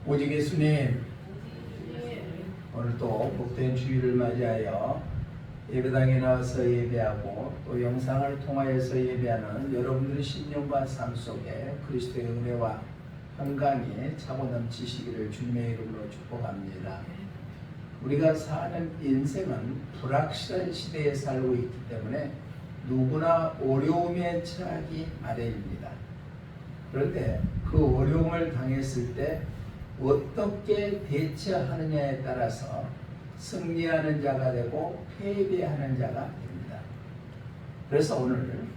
오직 예수님, 오늘도 복된 주일을 맞이하여 예배당에 나와서 예배하고 또 영상을 통하여서 예배하는 여러분들의 신념과 삶 속에 그리스도의 은혜와 평강이 차고 넘치시기를 주님의 이름으로 축복합니다. 우리가 사는 인생은 불확실한 시대에 살고 있기 때문에 누구나 어려움에 처하기 마련입니다. 그런데 그 어려움을 당했을 때 어떻게 대처하느냐에 따라서 승리하는 자가 되고 패배하는 자가 됩니다. 그래서 오늘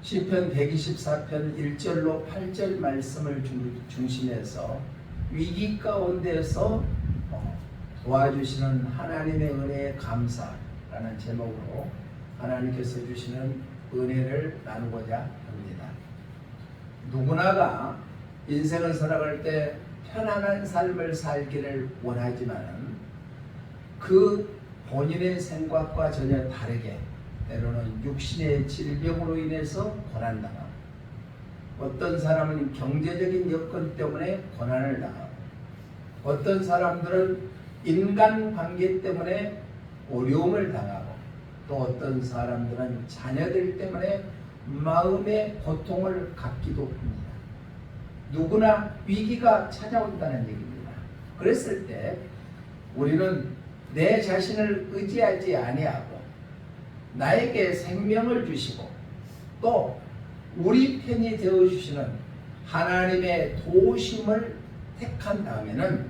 시편 124편 1절로 8절 말씀을 중심해서 위기 가운데서 도와주시는 하나님의 은혜에 감사라는 제목으로 하나님께서 주시는 은혜를 나누고자 합니다. 누구나가 인생을 살아갈 때 편안한 삶을 살기를 원하지만 그 본인의 생각과 전혀 다르게 때로는 육신의 질병으로 인해서 고난당하고 어떤 사람은 경제적인 여건 때문에 고난을 당하고 어떤 사람들은 인간관계 때문에 어려움을 당하고 또 어떤 사람들은 자녀들 때문에 마음의 고통을 갖기도 합니다. 누구나 위기가 찾아온다는 얘기입니다. 그랬을 때 우리는 내 자신을 의지하지 아니하고 나에게 생명을 주시고 또 우리 편이 되어주시는 하나님의 도우심을 택한 다음에는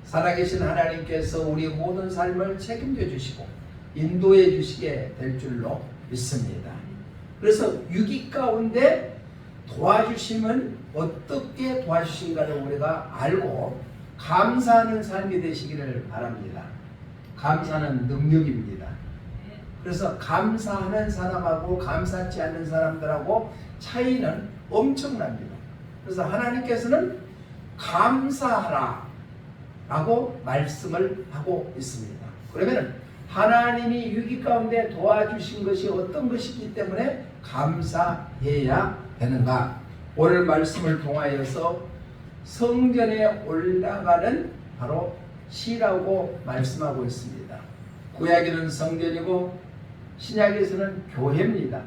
살아계신 하나님께서 우리 모든 삶을 책임져 주시고 인도해 주시게 될 줄로 믿습니다. 그래서 위기 가운데 도와주심은 어떻게 도와주신가를 우리가 알고 감사하는 삶이 되시기를 바랍니다. 감사는 능력입니다. 그래서 감사하는 사람하고 감사치 않는 사람들하고 차이는 엄청납니다. 그래서 하나님께서는 감사하라 라고 말씀을 하고 있습니다. 그러면 하나님이 위기 가운데 도와주신 것이 어떤 것이기 때문에 감사해야 되는가? 오늘 말씀을 통하여서 성전에 올라가는 바로 시라고 말씀하고 있습니다. 구약에는 성전이고 신약에서는 교회입니다.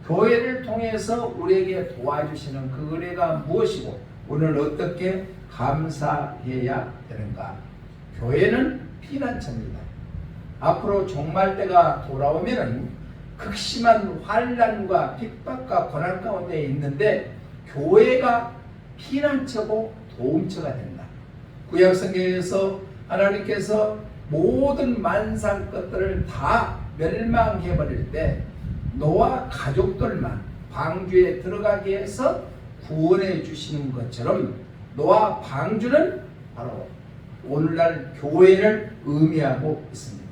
교회를 통해서 우리에게 도와주시는 그 은혜가 무엇이고 오늘 어떻게 감사해야 되는가? 교회는 피난처입니다. 앞으로 종말 때가 돌아오면은 극심한 환난과 핍박과 고난 가운데 있는데 교회가 피난처고 도움처가 된다. 구약 성경에서 하나님께서 모든 만상 것들을 다 멸망해 버릴 때 노아 가족들만 방주에 들어가게 해서 구원해 주시는 것처럼 노아 방주는 바로 오늘날 교회를 의미하고 있습니다.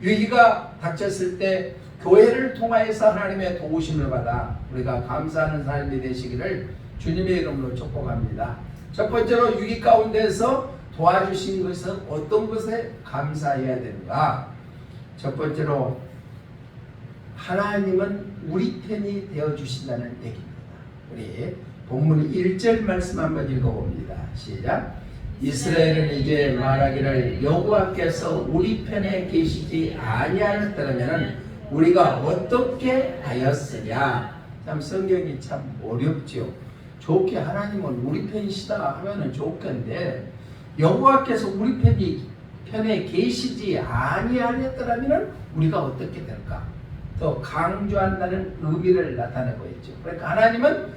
위기가 닥쳤을 때 교회를 통하여서 하나님의 도우심을 받아 우리가 감사하는 삶이 되시기를 주님의 이름으로 축복합니다. 첫 번째로 위기 가운데서 도와주신 것은 어떤 것에 감사해야 되는가? 첫 번째로 하나님은 우리 편이 되어주신다는 얘기입니다. 우리 본문 1절 말씀 한번 읽어봅니다. 시작. 이스라엘은 이제 말하기를 여호와께서 우리 편에 계시지 아니하였더라면 우리가 어떻게 하였으랴. 참 성경이 참 어렵죠. 좋게 하나님은 우리 편이시다 하면은 좋겠는데 여호와께서 우리 편에 계시지 아니하였더라면 우리가 어떻게 될까? 더 강조한다는 의미를 나타내고 있죠. 그러니까 하나님은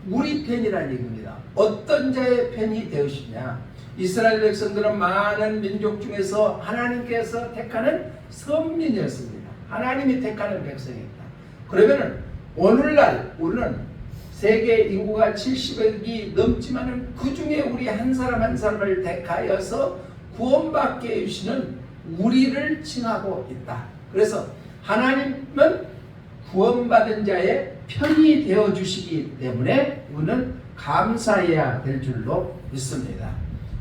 우리 편이라는 얘기입니다. 어떤 자의 편이 되으시냐? 이스라엘 백성들은 많은 민족 중에서 하나님께서 택하는 선민이었습니다. 하나님이 택하는 백성이었다. 그러면은 오늘날 우리는 세계 인구가 70억이 넘지만은 그 중에 우리 한 사람 한 사람을 택하여서 구원받게 해주시는 우리를 칭하고 있다. 그래서 하나님은 구원받은 자의 편이 되어주시기 때문에 우리는 감사해야 될 줄로 믿습니다.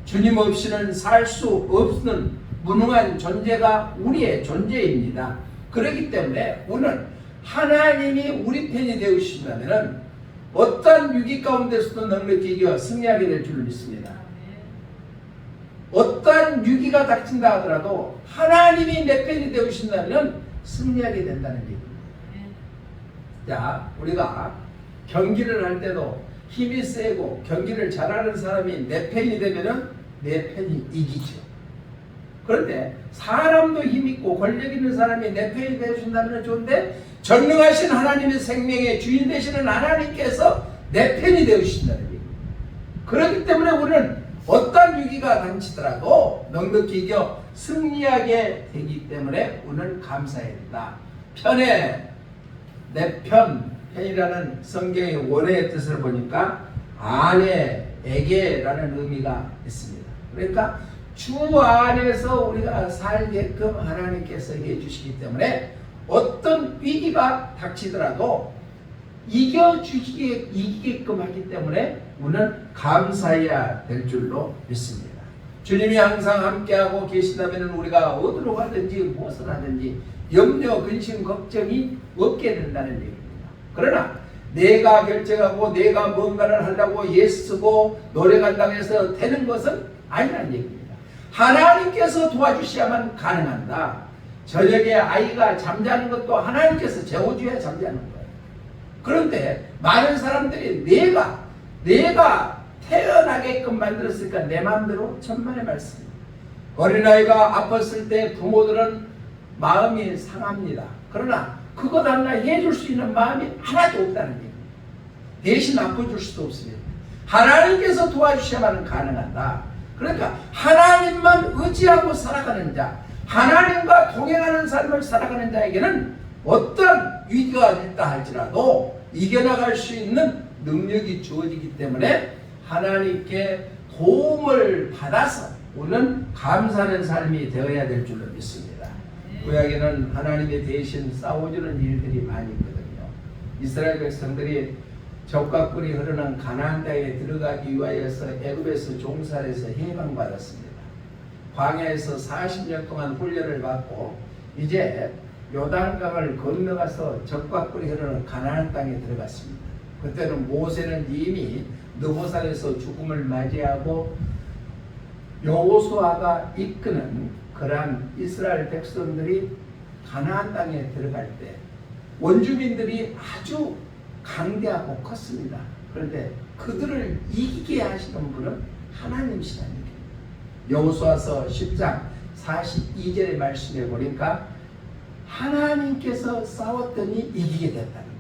주님 없이는 살 수 없는 무능한 존재가 우리의 존재입니다. 그렇기 때문에 우리는 하나님이 우리 편이 되어주신다면 어떤 위기 가운데서도 넉넉히 이겨 승리하게 될 줄을 믿습니다. 어떠한 위기가 닥친다 하더라도 하나님이 내 편이 되어주신다면 승리하게 된다는 얘기입니다. 자, 우리가 경기를 할 때도 힘이 세고 경기를 잘하는 사람이 내 편이 되면은 내 편이 이기죠. 그런데 사람도 힘있고 권력 있는 사람이 내 편이 되어준다면 좋은데 전능하신 하나님의 생명의 주인 되시는 하나님께서 내 편이 되어주신다는 얘기입니다. 그렇기 때문에 우리는 어떤 위기가 닥치더라도 넉넉히 이겨 승리하게 되기 때문에 우리는 감사해야 된다. 편에 내 편이라는 성경의 원어의 뜻을 보니까 아내에게라는 의미가 있습니다. 그러니까 주 안에서 우리가 살게끔 하나님께서 해주시기 때문에 어떤 위기가 닥치더라도 이기게끔 하기 때문에 우리는 감사해야 될 줄로 믿습니다. 주님이 항상 함께하고 계시다면 우리가 어디로 가든지 무엇을 하든지 염려, 근심, 걱정이 없게 된다는 얘기입니다. 그러나 내가 결정하고 내가 뭔가를 하려고 애쓰고 노력한다고 해서 되는 것은 아니라는 얘기입니다. 하나님께서 도와주셔야만 가능한다. 저녁에 아이가 잠자는 것도 하나님께서 재워줘야 잠자는 거예요. 그런데 많은 사람들이 내가 태어나게끔 만들었으니까 내 마음대로 천만의 말씀. 어린아이가 아팠을 때 부모들은 마음이 상합니다. 그러나 그것 하나 해줄 수 있는 마음이 하나도 없다는 얘기입니다. 대신 아파줄 수도 없습니다. 하나님께서 도와주셔야만 가능하다. 그러니까 하나님만 의지하고 살아가는 자, 하나님과 동행하는 삶을 살아가는 자에게는 어떤 위기가 있다 할지라도 이겨나갈 수 있는 능력이 주어지기 때문에 하나님께 도움을 받아서 우리는 감사하는 삶이 되어야 될 줄로 믿습니다. 구약에는 하나님의 대신 싸워주는 일들이 많이 있거든요. 이스라엘 백성들이 적과 꿀이 흐르는 가나안 땅에 들어가기 위하여서 애굽에서 종살에서 해방받았습니다. 광야에서 40년 동안 훈련을 받고 이제 요단강을 건너가서 적과 꿀이 흐르는 가나안 땅에 들어갔습니다. 그때는 모세는 이미 느보산에서 죽음을 맞이하고 여호수아가 이끄는 그러한 이스라엘 백성들이 가나안 땅에 들어갈 때 원주민들이 아주 강대하고 컸습니다. 그런데 그들을 이기게 하시는 분은 하나님이시라는 얘기입니다. 여호수아서 10장 42절의 말씀에 보니까 하나님께서 싸웠더니 이기게 됐다는 거예요.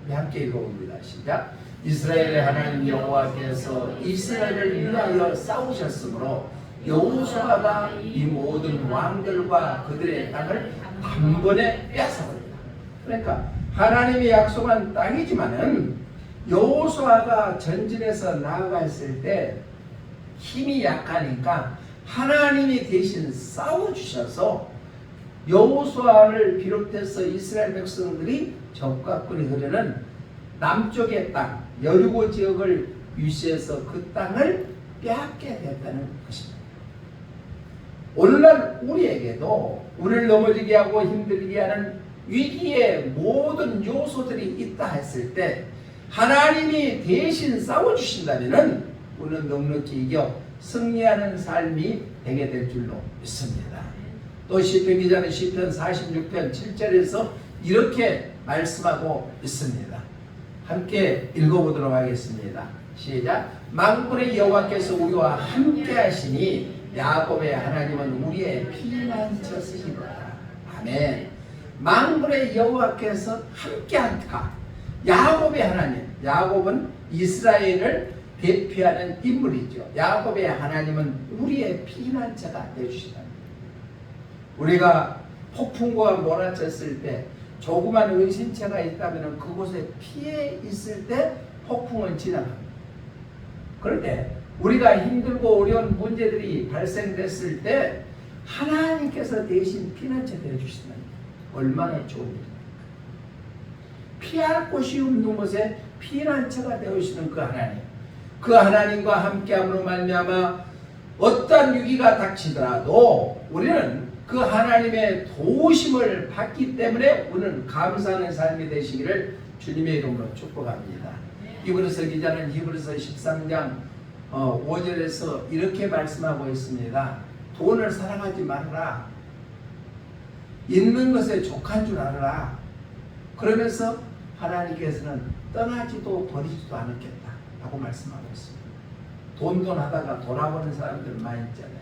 우리 함께 읽어봅니다. 시작. 이스라엘의 하나님 여호와께서 이스라엘을 위하여 싸우셨으므로 여호수아가 이 모든 왕들과 그들의 땅을 단번에 빼앗아버렸다. 그러니까 하나님이 약속한 땅이지만은 여호수아가 전진해서 나아갔을 때 힘이 약하니까 하나님이 대신 싸워주셔서 여호수아를 비롯해서 이스라엘 백성들이 적과 꿀이 흐르는 남쪽의 땅 여리고 지역을 유시해서 그 땅을 빼앗게 됐다는 것입니다. 오늘날 우리에게도 우리를 넘어지게 하고 힘들게 하는 위기의 모든 요소들이 있다 했을 때 하나님이 대신 싸워주신다면 우리는 넉넉히 이겨 승리하는 삶이 되게 될 줄로 믿습니다. 또 시편 기자는 시편 46편 7절에서 이렇게 말씀하고 있습니다. 함께 읽어보도록 하겠습니다. 시작. 만군의 여호와께서 우리와 함께 하시니 야곱의 하나님은 우리의 피난처시니라. 아멘. 만군의 여호와께서 함께한가. 야곱의 하나님. 야곱은 이스라엘을 대표하는 인물이죠. 야곱의 하나님은 우리의 피난처가 되주시다. 우리가 폭풍과 몰아쳤을 때 조그만 은신처가 있다면 그곳에 피해 있을 때 폭풍은 지나갑니다. 그런데 우리가 힘들고 어려운 문제들이 발생됐을 때 하나님께서 대신 피난처 되어주신다는 게 얼마나 좋은 일입니까? 피할 곳이 없는 곳에 피난처가 되어주시는 그 하나님, 그 하나님과 함께함으로 말미암아 어떤 위기가 닥치더라도 우리는 그 하나님의 도우심을 받기 때문에 우리는 감사하는 삶이 되시기를 주님의 이름으로 축복합니다. 히브리서 기자는 히브리서 13장 5절에서 이렇게 말씀하고 있습니다. 돈을 사랑하지 말아라. 있는 것에 족한 줄 알아라. 그러면서 하나님께서는 떠나지도 버리지도 않겠다 라고 말씀하고 있습니다. 돈 하다가 돌아보는 사람들 많이 있잖아요.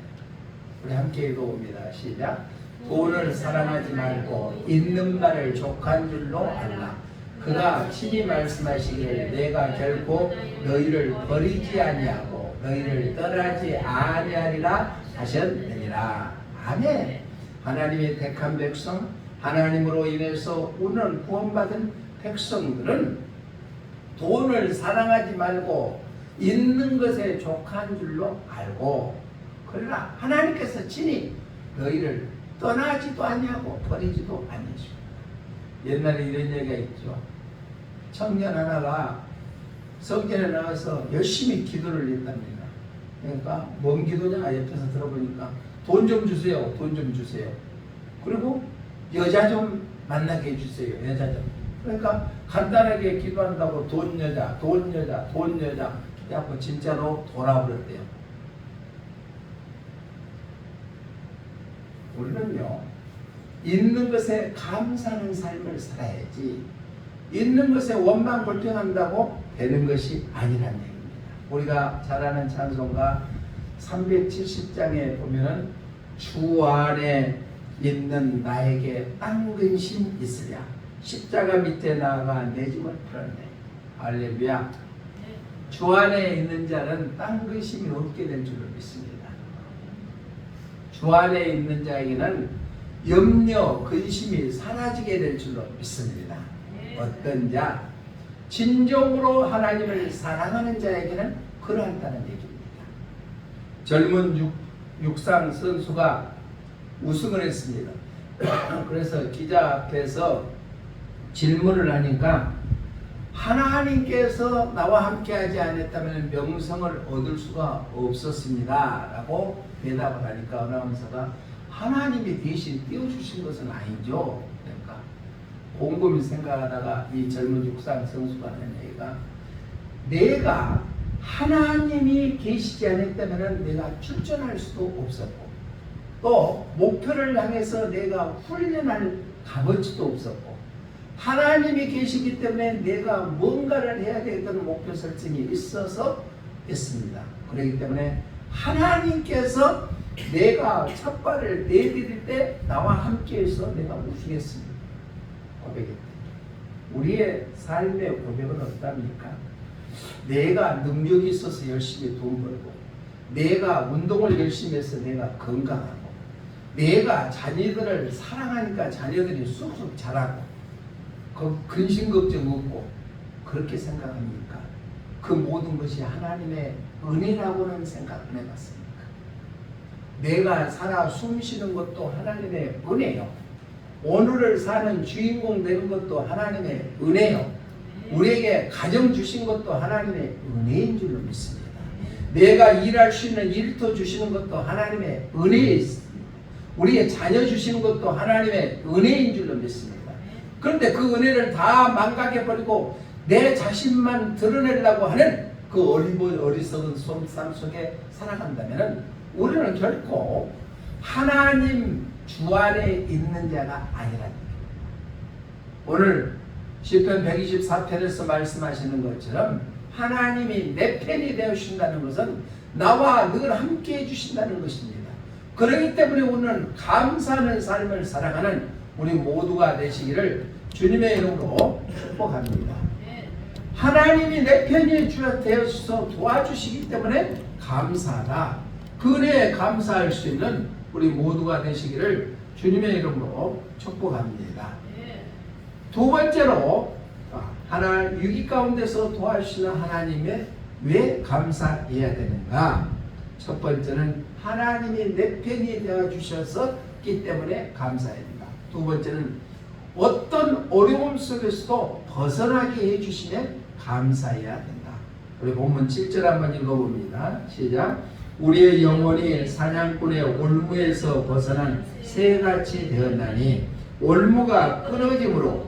우리 함께 읽어봅니다. 시작. 돈을 사랑하지 말고 있는 말을 족한 줄로 알라. 그가 친히 말씀하시기를 내가 결코 너희를 버리지 아니하고 너희를 떠나지 아니하리라 하셨느니라. 아멘. 하나님의 택한 백성, 하나님으로 인해서 오늘 구원받은 백성들은 돈을 사랑하지 말고 있는 것에 족한 줄로 알고, 그러나 하나님께서 친히 너희를 떠나지도 아니하고 버리지도 아니하시고. 옛날에 이런 얘기가 있죠. 청년 하나가 성전에 나가서 열심히 기도를 했답니다. 그러니까 뭔 기도냐 옆에서 들어보니까 돈 좀 주세요. 돈 좀 주세요. 그리고 여자 좀 만나게 해주세요. 여자 좀. 그러니까 간단하게 기도한다고 돈 여자, 돈 여자, 돈 여자 해갖고 진짜로 돌아버렸대요. 우리는요, 있는 것에 감사하는 삶을 살아야지 있는 것에 원망 불평한다고 되는 것이 아니란 얘기입니다. 우리가 잘 아는 찬송가 370장에 보면은 주 안에 있는 나에게 딴 근심 있으랴. 십자가 밑에 나아가 내 짐을 풀었네. 할렐루야. 주 안에 있는 자는 딴 근심이 없게 될 줄로 믿습니다. 주 안에 있는 자에게는 염려, 근심이 사라지게 될 줄로 믿습니다. 어떤 자? 진정으로 하나님을 사랑하는 자에게는 그러한다는 얘기입니다. 젊은 육상 선수가 우승을 했습니다. 그래서 기자 앞에서 질문을 하니까 하나님께서 나와 함께하지 않았다면 명성을 얻을 수가 없었습니다 라고 대답을 하니까 아나운서가 하나님이 대신 띄워주신 것은 아니죠. 그러니까 곰곰이 생각하다가 이 젊은 육상 선수가 하는 얘기가 내가 하나님이 계시지 않았다면 내가 출전할 수도 없었고 또 목표를 향해서 내가 훈련할 값어치도 없었고 하나님이 계시기 때문에 내가 뭔가를 해야 되겠다는 목표 설정이 있어서 했습니다. 그렇기 때문에 하나님께서 내가 첫 발을 내디딜 때 나와 함께해서 내가 우승했습니다. 고백했다. 우리의 삶의 고백은 어떻습니까? 내가 능력이 있어서 열심히 돈 벌고 내가 운동을 열심히 해서 내가 건강하고 내가 자녀들을 사랑하니까 자녀들이 쑥쑥 자라고 근심 걱정 없고 그렇게 생각합니까? 그 모든 것이 하나님의 은혜라고는 생각 안 해봤습니까? 내가 살아 숨쉬는 것도 하나님의 은혜요. 오늘을 사는 주인공 되는 것도 하나님의 은혜요. 우리에게 가정 주신 것도 하나님의 은혜인 줄로 믿습니다. 내가 일할 수 있는 일터 주시는 것도 하나님의 은혜입니다. 우리의 자녀 주시는 것도 하나님의 은혜인 줄로 믿습니다. 그런데 그 은혜를 다 망각해버리고 내 자신만 드러내려고 하는 그 어리석은 삶 속에 살아간다면 우리는 결코 하나님 주 안에 있는 자가 아니라는 거예요. 오늘 시편 124편에서 말씀하시는 것처럼 하나님이 내 편이 되어주신다는 것은 나와 늘 함께 해주신다는 것입니다. 그렇기 때문에 오늘 감사하는 삶을 살아가는 우리 모두가 되시기를 주님의 이름으로 축복합니다. 하나님이 내 편이 되어서 도와주시기 때문에 감사하다. 그 은혜에 감사할 수 있는 우리 모두가 되시기를 주님의 이름으로 축복합니다. 두 번째로 유기 가운데서 도와주시는 하나님의 왜 감사해야 되는가? 첫 번째는 하나님이 내 편이 되어주셨기 때문에 감사해야 된다. 두 번째는 어떤 어려움 속에서도 벗어나게 해주시면 감사해야 된다. 우리 본문 7절 한번 읽어봅니다. 시작. 우리의 영혼이 사냥꾼의 올무에서 벗어난 새같이 되었나니 올무가 끊어짐으로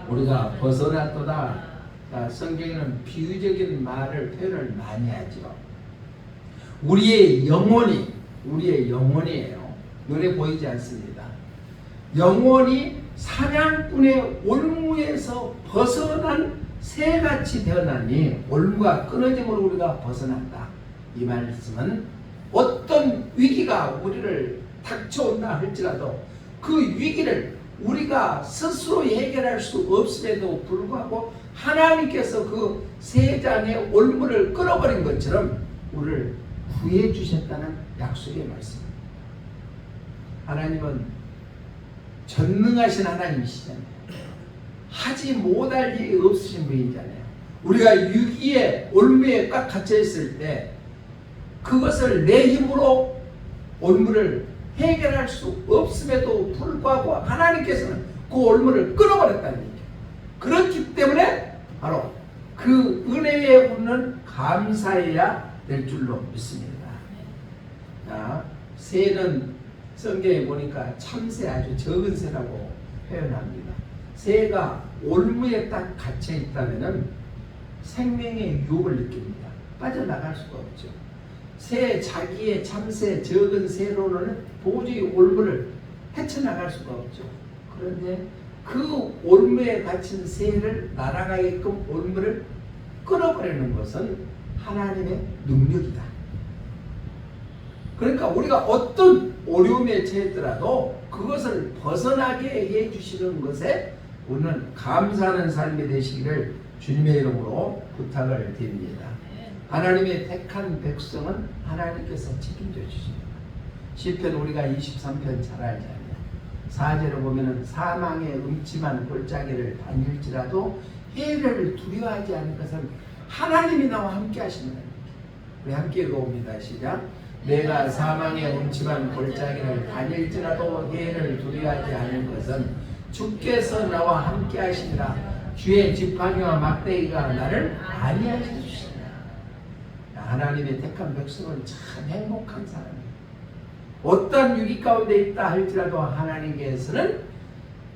우리가 벗어났도다. 성경에는 비유적인 표현을 많이 하죠. 우리의 영혼이에요. 눈에 보이지 않습니다. 영혼이 사냥꾼의 올무에서 벗어난 새같이 되어나니 올무가 끊어짐으로 우리가 벗어난다. 이 말씀은 어떤 위기가 우리를 닥쳐온다 할지라도 그 위기를 우리가 스스로 해결할 수 없음에도 불구하고 하나님께서 그 세 장의 올무를 끊어버린 것처럼 우리를 구해 주셨다는 약속의 말씀입니다. 하나님은 전능하신 하나님이시잖아요. 하지 못할 일이 없으신 분이잖아요. 우리가 위기에 올무에 꽉 갇혀 있을 때 그것을 내 힘으로 올무를 해결할 수 없음에도 불구하고 하나님께서는 그 올무를 끊어버렸다는 얘기예요. 그렇기 때문에 바로 그 은혜에 우리는 감사해야 될 줄로 믿습니다. 자, 새는 성경에 보니까 참새, 아주 적은 새라고 표현합니다. 새가 올무에 딱 갇혀 있다면 생명의 유혹을 느낍니다. 빠져나갈 수가 없죠. 새, 자기의 참새, 적은 새로는 도저히 올무를 헤쳐나갈 수가 없죠. 그런데 그 올무에 갇힌 새를 날아가게끔 올무를 끊어버리는 것은 하나님의 능력이다. 그러니까 우리가 어떤 어려움에 처했더라도 그것을 벗어나게 해주시는 것에 우리는 감사하는 삶이 되시기를 주님의 이름으로 부탁을 드립니다. 하나님의 택한 백성은 하나님께서 책임져 주십니다. 시편 우리가 23편 잘 알잖아요. 4절에 보면은 사망의 음침한 골짜기를 다닐지라도 해를 두려워하지 않을 것은 하나님이 나와 함께 하시는 거예요. 우리 함께 읽어봅니다. 시작. 내가 사망의 음침한 골짜기를 다닐지라도 해를 두려워하지 않을 것은 주께서 나와 함께 하시니라. 주의 지팡이와 막대기가 나를 안위하여 주시니라. 하나님의 택한 백성은 참 행복한 사람이에요. 어떤 위기 가운데 있다 할지라도 하나님께서는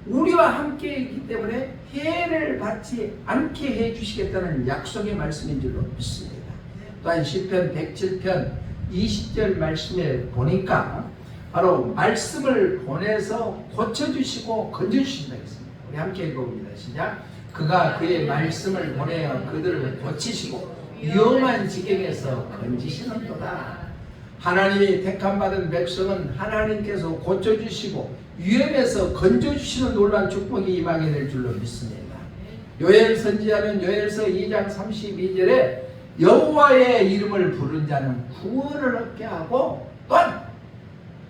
우리와 함께 있기 때문에 해를 받지 않게 해주시겠다는 약속의 말씀인 줄로 믿습니다. 또한 시편 107편 20절 말씀에 보니까 바로 말씀을 보내서 고쳐주시고 건져주신다 했습니다. 우리 함께 읽어봅니다. 시작. 그가 그의 말씀을 보내어 그들을 고치시고 위험한 지경에서 건지시는도다. 하나님이 택함받은 백성은 하나님께서 고쳐주시고 위험에서 건져주시는 놀라운 축복이 임하게 될 줄로 믿습니다. 요엘 선지자는 요엘서 2장 32절에 여호와의 이름을 부른 자는 구원을 얻게 하고 또한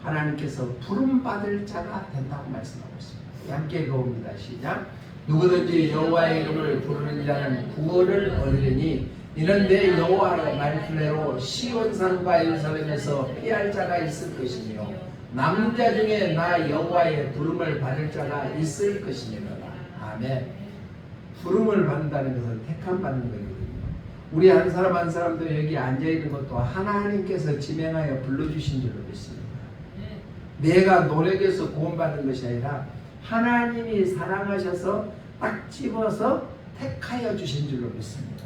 하나님께서 부름받을 자가 된다고 말씀하고 있습니다. 함께 읽어봅니다. 시작. 누구든지 여호와의 이름을 부르는 자는 구원을 얻으리니 이는 내 여호와의 말씀대로 시온산과 예루살렘에서 피할 자가 있을 것이며 남자 중에 나 여호와의 부름을 받을 자가 있을 것이니라. 아멘. 부름을 받는다는 것은 택함 받는 거거든요. 우리 한 사람 한 사람도 여기 앉아있는 것도 하나님께서 지명하여 불러주신 줄로 믿습니다. 내가 노력해서 구원받는 것이 아니라 하나님이 사랑하셔서 딱 집어서 택하여 주신 줄로 믿습니다.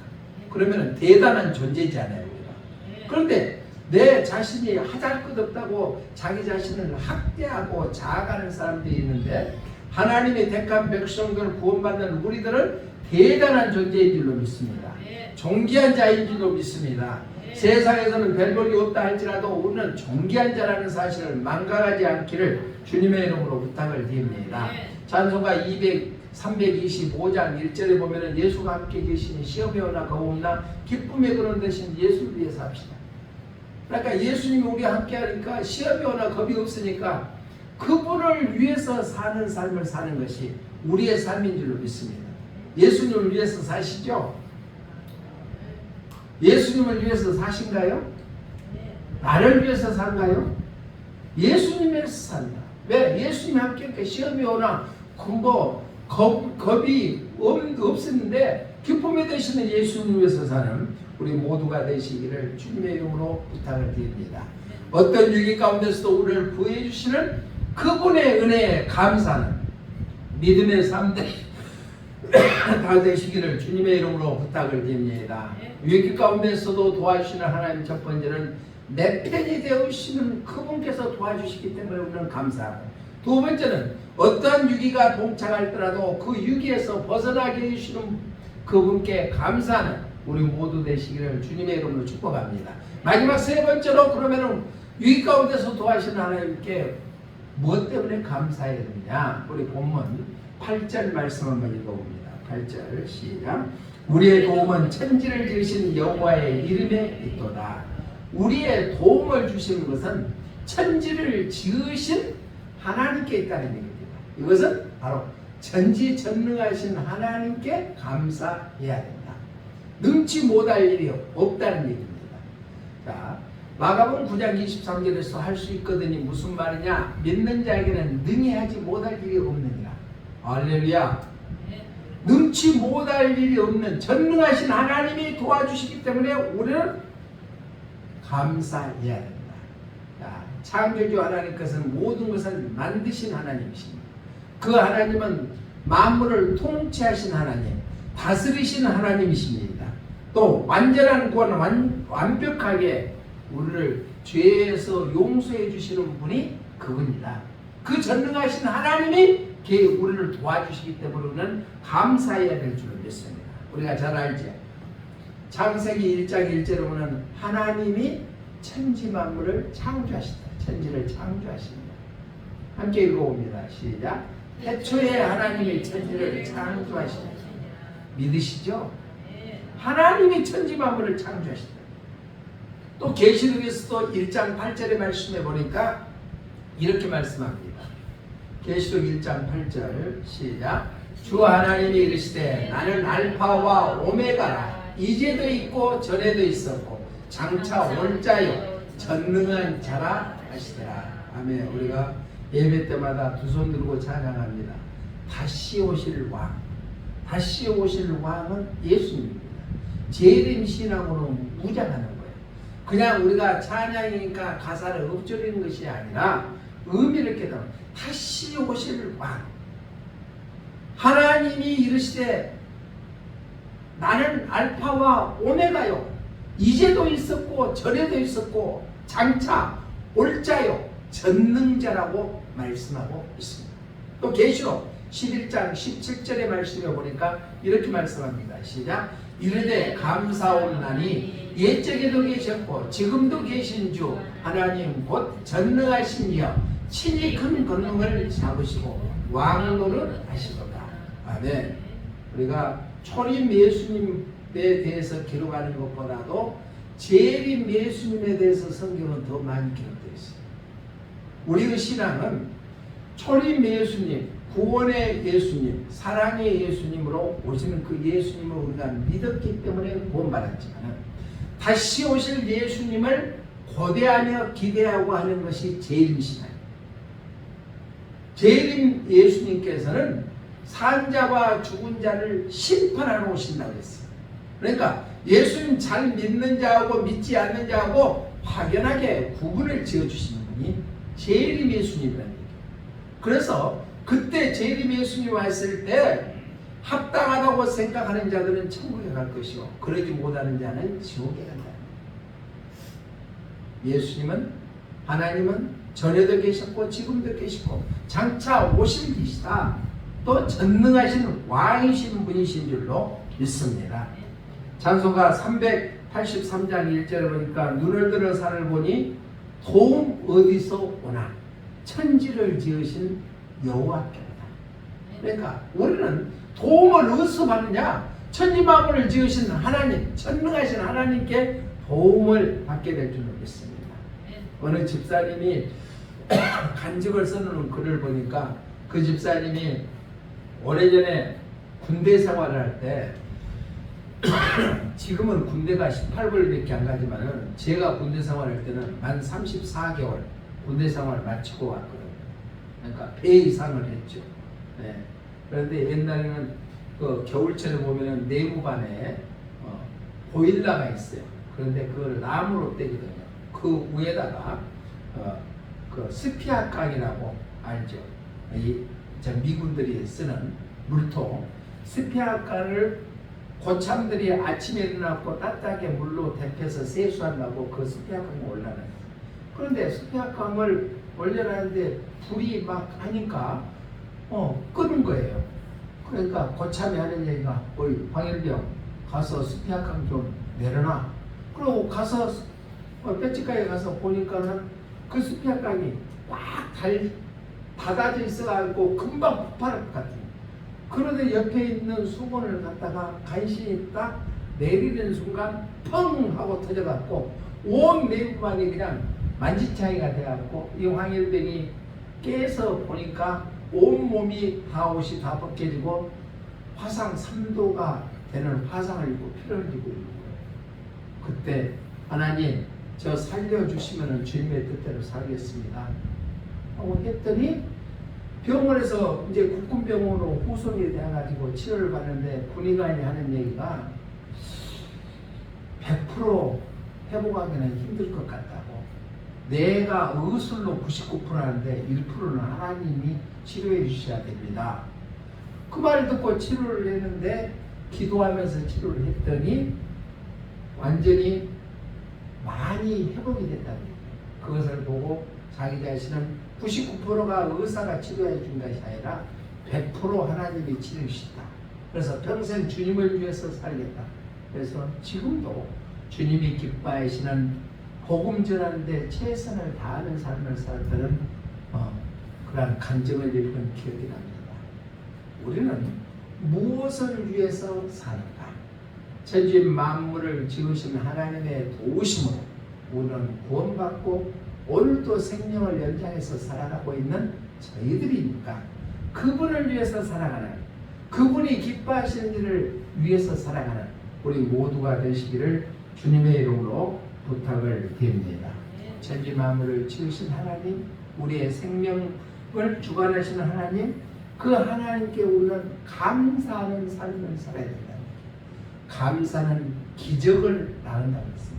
그러면 대단한 존재잖아요. 우리가. 그런데 내 자신이 하잘것없다고 자기 자신을 학대하고 자아가는 사람들이 있는데 하나님의 택한 백성들 구원받는 우리들은 대단한 존재인 줄로 믿습니다. 존귀한 자인 줄로 믿습니다. 세상에서는 별볼이 없다 할지라도 우리는 존귀한 자라는 사실을 망각하지 않기를 주님의 이름으로 부탁을 드립니다. 찬송가 325장 1절에 보면 예수가 함께 계시니 시험에 오나 겁없나 기쁨에 그런 대신 예수를 위해서 합시다. 그러니까 예수님이 우리와 함께 하니까 시험에 오나 겁이 없으니까 그분을 위해서 사는 삶을 사는 것이 우리의 삶인 줄로 믿습니다. 예수님을 위해서 사시죠? 예수님을 위해서 사신가요? 나를 위해서 산가요? 예수님에서 산다. 왜? 예수님이 함께 하니까 시험이 오나 겁이 없었는데 기쁨에 되시는 예수님을 위해서 사는 우리 모두가 되시기를 주님의 이름으로 부탁을 드립니다. 어떤 위기 가운데서도 우리를 구해 주시는 그분의 은혜에 감사하는 믿음의 삶 다 되시기를 주님의 이름으로 부탁을 드립니다. 위기 가운데서도 도와주시는 하나님 첫 번째는 내 편이 되어주시는 그분께서 도와주시기 때문에 우리는 감사하고, 두 번째는 어떠한 위기가 동착할더라도 그 위기에서 벗어나게 해주시는 그분께 감사하는 우리 모두 되시기를 주님의 이름으로 축복합니다. 마지막 세 번째로, 그러면은 위기 가운데서 도와주시는 하나님께 무엇 때문에 감사해야 되느냐? 우리 본문 8절 말씀 한번 읽어봅니다. 8절 시작. 우리의 도움은 천지를 지으신 여호와의 이름에 있도다. 우리의 도움을 주시는 것은 천지를 지으신 하나님께 있다는 얘기입니다. 이것은 바로 전지전능하신 하나님께 감사해야 된다. 능치 못할 일이 없다는 얘기입니다. 자, 마가복음 9장 23절에서 할 수 있거든이 무슨 말이냐? 믿는 자에게는 능히 하지 못할 일이 없느니라. 할렐루야. 능치 못할 일이 없는 전능하신 하나님이 도와주시기 때문에 우리는 감사해야 된다. 자, 창조주 하나님께서는 모든 것을 만드신 하나님이십니다. 그 하나님은 만물을 통치하신 하나님, 다스리신 하나님이십니다. 또 완전한 구원, 완벽하게 우리를 죄에서 용서해 주시는 분이 그분이다. 그 전능하신 하나님이 우리를 도와주시기 때문에 우리는 감사해야 될 줄을 믿습니다. 우리가 잘 알죠. 창세기 1장 1절에 보면 하나님이 천지 만물을 창조하신다. 천지를 창조하십니다. 함께 읽어봅니다. 시작. 태초에 하나님이 천지를 창조하신다. 믿으시죠? 하나님이 천지 만물을 창조하신다. 또 계시록에서도 1장 8절의 말씀에 보니까 이렇게 말씀합니다. 계시록 1장 8절 시작. 주 하나님이 이르시되 나는 알파와 오메가라. 이제도 있고 전에도 있었고 장차 올 자요 전능한 자라 하시더라. 아멘. 우리가 예배 때마다 두 손 들고 찬양합니다. 다시 오실 왕. 다시 오실 왕은 예수님입니다. 재림 신앙으로 무장하는 거예요. 그냥 우리가 찬양이니까 가사를 읊조리는 것이 아니라 의미를 깨달아 다시 오실 왕. 하나님이 이르시되 나는 알파와 오메가요. 이제도 있었고 전에도 있었고 장차 올 자요 전능자라고 말씀하고 있습니다. 또 계시록 11장 17절의 말씀에 보니까 이렇게 말씀합니다. 시작. 이르되 감사옵나니 옛적에도 계셨고 지금도 계신 주 하나님 곧 전능하신 이여 친히 큰 권능을 잡으시고 왕노릇 하시도다. 아멘. 우리가 초림 예수님에 대해서 기록하는 것보다도 재림 예수님에 대해서 성경은 더 많이 기록되어 있습니다. 우리의 신앙은 초림 예수님, 구원의 예수님, 사랑의 예수님으로 오시는 그 예수님을 우리가 믿었기 때문에 구원받았지만 다시 오실 예수님을 고대하며 기대하고 하는 것이 재림 신앙. 재림 예수님께서는 산자와 죽은 자를 심판하러 오신다고 했어요. 그러니까 예수님 잘 믿는 자하고 믿지 않는 자하고 확연하게 구분을 지어주시는 분이 재림 예수님이라는 얘기예요. 그래서 그때 재림 예수님 왔을 때 합당하다고 생각하는 자들은 천국에 갈 것이요 그러지 못하는 자는 지옥에 간다. 예수님은 하나님은 전에도 계셨고 지금도 계시고 장차 오실 계시다. 또 전능하신 왕이신 분이신 줄로 믿습니다. 찬송가 383장 1절에 보니까 눈을 들어 산을 보니 도움 어디서 오나 천지를 지으신 여호와께로다. 그러니까 우리는 도움을 어디서 받느냐? 천지 만물을 지으신 하나님, 전능하신 하나님께 도움을 받게 될 줄로 믿습니다. 어느 집사님이 간직을 써놓은 글을 보니까 그 집사님이 오래전에 군대 생활을 할 때 지금은 군대가 18벌밖에 안 가지만은 제가 군대 생활할 때는 만 34개월 군대 생활을 마치고 왔거든요. 그러니까 배 이상을 했죠. 네. 그런데 옛날에는 그 겨울철에 보면은 내부반에 보일러가 있어요. 그런데 그걸 나무로 떼거든요. 그 위에다가 그 스피아깡이라고 알죠? 저 미군들이 쓰는 물통 스피아깡을 고참들이 아침에 일어나고 따뜻하게 물로 데펴서 세수한다고 그 수피약강에 올라가요. 그런데 수피약강을 올려놨는데 불이 막 하니까 끄는 거예요. 그러니까 고참이 하는 얘기가 어이 황일병 가서 수피약강 좀 내려놔. 그러고 가서 뼈치가에 가서 보니까는 그 수피약강이 꽉 닫아져 있어가지고 금방 폭발할 것 같아요. 그런데 옆에 있는 수건을 갖다가 간신히 딱 내리는 순간 펑 하고 터져갖고 온 내부만이 그냥 만지창이가 돼갖고 이 황일병이 깨서 보니까 온몸이 다 옷이 다 벗겨지고 화상 3도가 되는 화상을 입고 피를 흘리고 있는 거예요. 그때 하나님 저 살려주시면 주님의 뜻대로 살겠습니다 하고 했더니 병원에서 이제 국군병원으로 후송이 돼가지고 치료를 받는데 군의관이 하는 얘기가 100% 회복하기는 힘들 것 같다고. 내가 의술로 99% 하는데 1%는 하나님이 치료해 주셔야 됩니다. 그 말을 듣고 치료를 했는데 기도하면서 치료를 했더니 완전히 많이 회복이 됐다는 얘기예요. 그것을 보고 자기 자신은 99%가 의사가 치료해 준 것이 아니라 100% 하나님이 치료해 주시다. 그래서 평생 주님을 위해서 살겠다. 그래서 지금도 주님이 기뻐하시는 복음 전하는데 최선을 다하는 삶을 살았다는 그런 감정을 읽은 기억이 납니다. 우리는 무엇을 위해서 사는가? 천지 만물을 지으신 하나님의 도우심으로 우리는 구원받고 오늘도 생명을 연장해서 살아가고 있는 저희들이니까 그분을 위해서 살아가는, 그분이 기뻐하시는 일을 위해서 살아가는 우리 모두가 되시기를 주님의 이름으로 부탁을 드립니다. 천지 만물을 지으신 하나님, 우리의 생명을 주관하시는 하나님, 그 하나님께 우리는 감사하는 삶을 살아야 된다. 감사는 기적을 낳는다고 했습니다.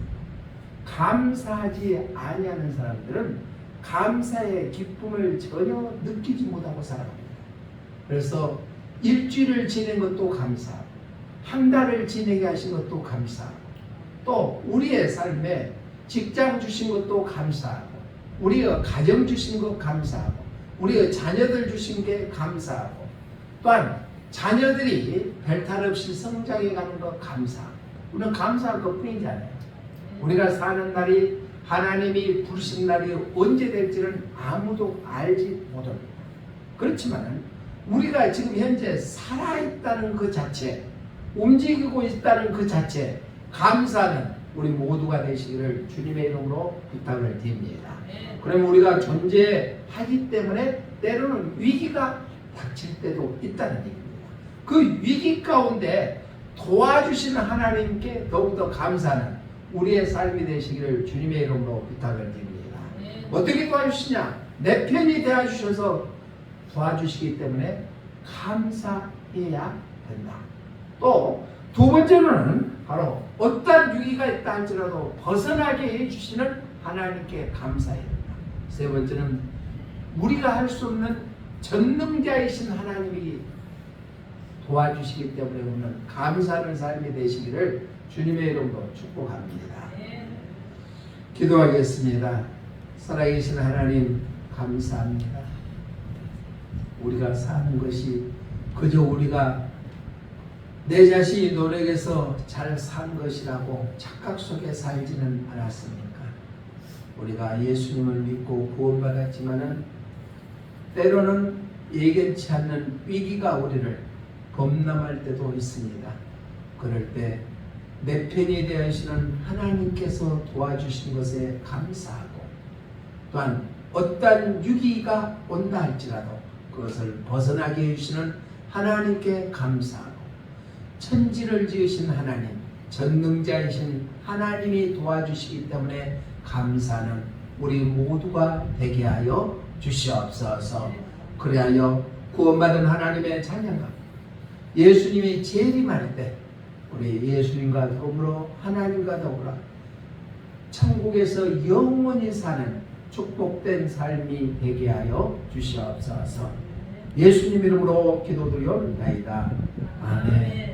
감사하지 아니하는 사람들은 감사의 기쁨을 전혀 느끼지 못하고 살아갑니다. 그래서 일주일을 지낸 것도 감사하고 한 달을 지내게 하신 것도 감사하고 또 우리의 삶에 직장 주신 것도 감사하고 우리가 가정 주신 것 감사하고 우리가 자녀들 주신 게 감사하고 또한 자녀들이 별탈 없이 성장해 가는 것 감사하고 우리는 감사할 것 뿐이잖아요. 우리가 사는 날이 하나님이 부르신 날이 언제 될지는 아무도 알지 못합니다. 그렇지만 우리가 지금 현재 살아있다는 그 자체, 움직이고 있다는 그 자체, 감사는 우리 모두가 되시기를 주님의 이름으로 부탁을 드립니다. 그럼 우리가 존재하기 때문에 때로는 위기가 닥칠 때도 있다는 얘기입니다. 그 위기 가운데 도와주시는 하나님께 더욱더 감사는 우리의 삶이 되시기를 주님의 이름으로 부탁을 드립니다. 어떻게 도와주시냐? 내 편이 되어주셔서 도와주시기 때문에 감사해야 된다. 또 두 번째로는 바로 어떤 위기가 있다 할지라도 벗어나게 해주시는 하나님께 감사해야 된다. 세 번째는 우리가 할 수 없는 전능자이신 하나님이 도와주시기 때문에 우리는 감사하는 삶이 되시기를 주님의 이름으로 축복합니다. 기도하겠습니다. 살아계신 하나님 감사합니다. 우리가 사는 것이 그저 우리가 내 자신이 노력해서 잘 산 것이라고 착각 속에 살지는 않았습니까? 우리가 예수님을 믿고 구원받았지만은 때로는 예견치 않는 위기가 우리를 범람할 때도 있습니다. 그럴 때 내 편이 되시는 하나님께서 도와주신 것에 감사하고 또한 어떠한 위기가 온다 할지라도 그것을 벗어나게 해주시는 하나님께 감사하고 천지를 지으신 하나님, 전능자이신 하나님이 도와주시기 때문에 감사는 우리 모두가 되게 하여 주시옵소서. 그리하여 구원받은 하나님의 자녀가 예수님이 재림할 때 우리 예수님과 더불어 하나님과 더불어 천국에서 영원히 사는 축복된 삶이 되게 하여 주시옵소서. 예수님 이름으로 기도드리옵나이다. 아멘.